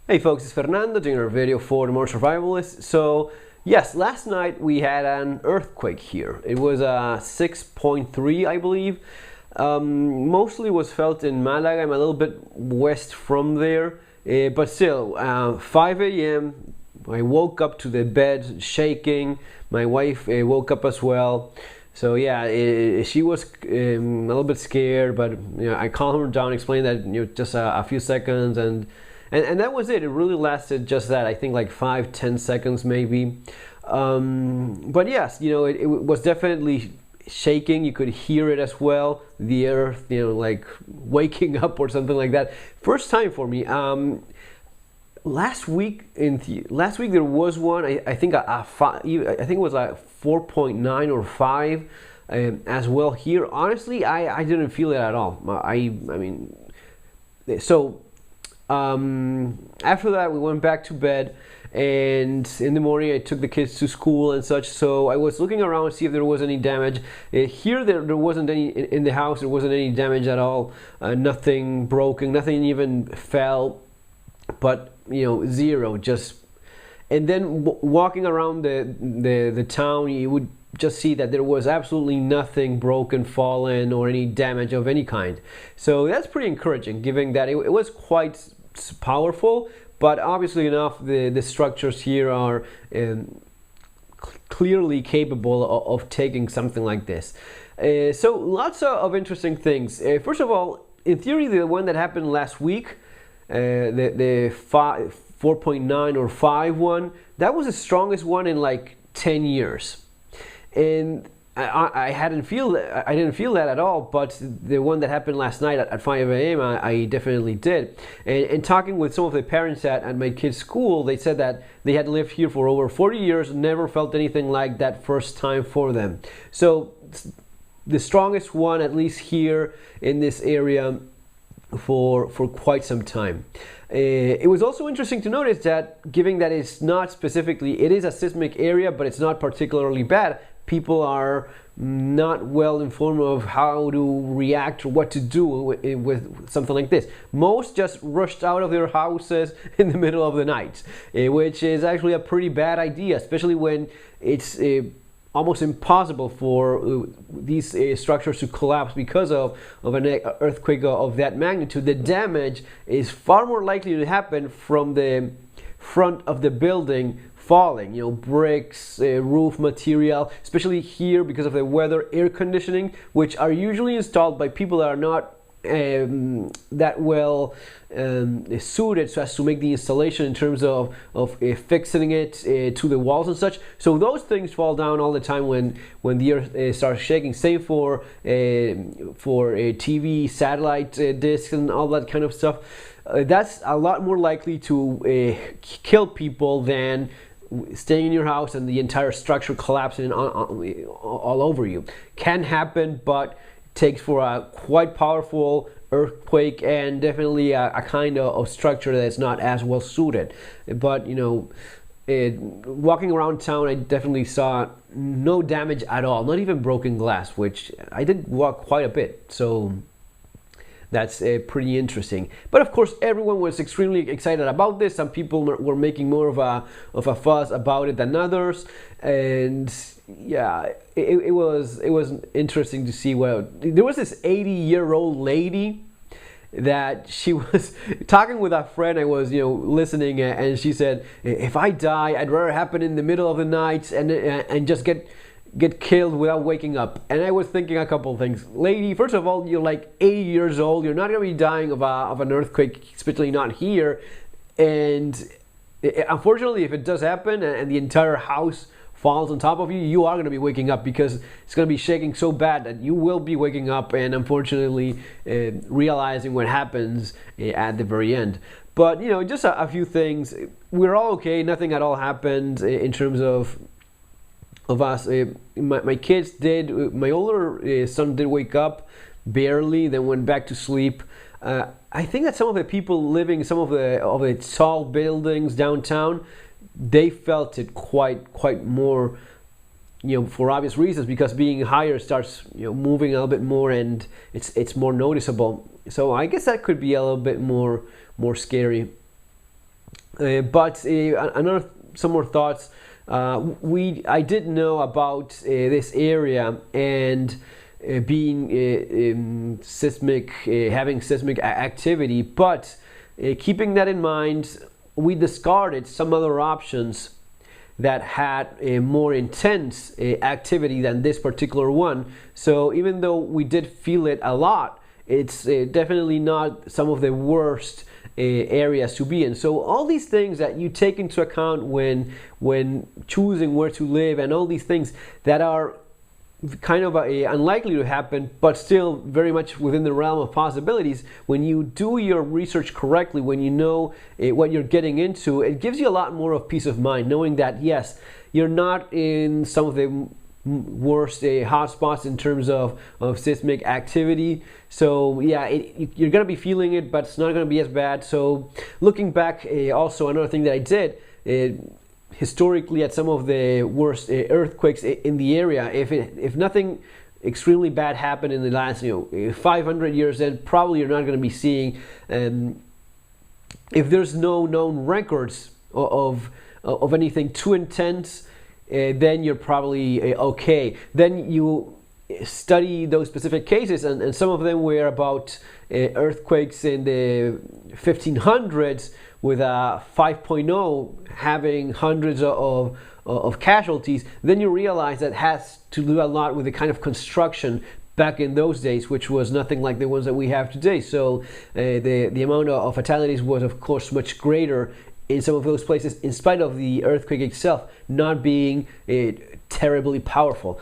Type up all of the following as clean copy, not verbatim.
Hey folks, it's Fernando doing a video for the More Survivalists. So yes, last night we had an earthquake here. It was a 6.3, I believe. Mostly was felt in Malaga. I'm a little bit west from there, but still, 5 a.m. I woke up to the bed shaking. My wife woke up as well. So yeah, she was a little bit scared, but I calmed her down, explained that just a few seconds, and that was it. It really lasted just that. I think like 5-10 seconds maybe. But yes, it was definitely shaking. You could hear it as well. The earth, like waking up or something like that. First time for me. Last week there was one. I think I think it was like 4.9 or 5 as well here. Honestly, I didn't feel it at all. I mean, so after that we went back to bed, and in the morning I took the kids to school and such. So I was looking around to see if there was any damage. Here there wasn't any in the house. There wasn't any damage at all. Nothing broken. Nothing even fell. But zero. Just, and then walking around the town, you would just see that there was absolutely nothing broken, fallen, or any damage of any kind. So that's pretty encouraging, given that it was quite powerful. But obviously enough, the structures here are clearly capable of taking something like this. So lots of interesting things. First of all, in theory, the one that happened last week, the 4.9 or 5 one, that was the strongest one in like 10 years, and I didn't feel that at all. But the one that happened last night at 5 a.m. I definitely did. And talking with some of the parents at my kids' school, they said that they had lived here for over 40 years, never felt anything like that first time for them. So the strongest one, at least here in this area, for quite some time. It was also interesting to notice that, given that it's not specifically, it is a seismic area, but it's not particularly bad. People are not well informed of how to react or what to do with something like this. Most just rushed out of their houses in the middle of the night, which is actually a pretty bad idea, especially when it's almost impossible for these structures to collapse because of an earthquake of that magnitude. The damage is far more likely to happen from the front of the building falling, bricks, roof material, especially here because of the weather, air conditioning, which are usually installed by people that are not that well suited so as to make the installation in terms of fixing it to the walls and such. So those things fall down all the time when the earth starts shaking. Same for TV, satellite discs, and all that kind of stuff. That's a lot more likely to kill people than staying in your house and the entire structure collapsing all over you. Can happen, but takes for a quite powerful earthquake, and definitely a kind of structure that's not as well suited. But walking around town, I definitely saw no damage at all, not even broken glass, which I did walk quite a bit. So that's pretty interesting. But of course, everyone was extremely excited about this. Some people were making more of a fuss about it than others, and yeah, it was interesting to see. Well, there was this 80-year-old lady that she was talking with a friend. I was listening, and she said, "If I die, I'd rather happen in the middle of the night and just get killed without waking up." And I was thinking a couple of things. Lady, first of all, you're like 80 years old. You're not going to be dying of an earthquake, especially not here. And unfortunately, if it does happen and the entire house falls on top of you, you are going to be waking up, because it's going to be shaking so bad that you will be waking up and unfortunately realizing what happens at the very end. But just a few things. We're all okay. Nothing at all happened in terms of us. My kids did. My older son did wake up barely, then went back to sleep. I think that some of the people living in some of the tall buildings downtown, they felt it quite more, for obvious reasons, because being higher starts moving a little bit more, and it's more noticeable. So I guess that could be a little bit more scary. Some more thoughts. I did know about this area and being seismic, having seismic activity, but keeping that in mind, we discarded some other options that had a more intense activity than this particular one. So even though we did feel it a lot, it's definitely not some of the worst areas to be in. So all these things that you take into account when choosing where to live, and all these things that are kind of unlikely to happen, but still very much within the realm of possibilities. When you do your research correctly, when you know what you're getting into, it gives you a lot more of peace of mind, knowing that yes, you're not in some of the worst hotspots in terms of seismic activity. So yeah, you're going to be feeling it, but it's not going to be as bad. So looking back, also another thing that I did, historically at some of the worst earthquakes in the area, if nothing extremely bad happened in the last 500 years, then probably you're not going to be seeing, if there's no known records of anything too intense, then you're probably okay. Then you study those specific cases, and some of them were about earthquakes in the 1500s with a 5.0 having hundreds of casualties. Then you realize that has to do a lot with the kind of construction back in those days, which was nothing like the ones that we have today. So the amount of fatalities was of course much greater in some of those places, in spite of the earthquake itself not being terribly powerful.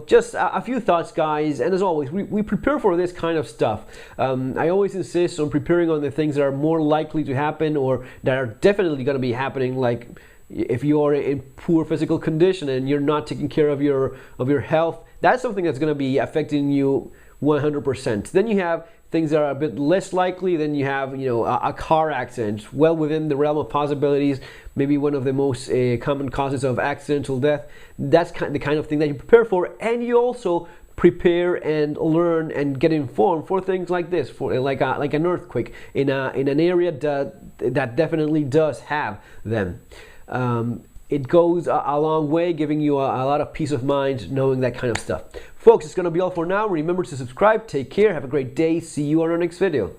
Just a few thoughts, guys, and as always, we prepare for this kind of stuff. I always insist on preparing on the things that are more likely to happen, or that are definitely going to be happening, like if you are in poor physical condition and you're not taking care of your health, that's something that's going to be affecting you 100%. Then you have things that are a bit less likely. Then you have a car accident, well within the realm of possibilities, maybe one of the most common causes of accidental death. That's the kind of thing that you prepare for, and you also prepare and learn and get informed for things like this, for like an earthquake in an area that definitely does have them. It goes a long way, giving you a lot of peace of mind knowing that kind of stuff. Folks, it's going to be all for now. Remember to subscribe. Take care. Have a great day. See you on our next video.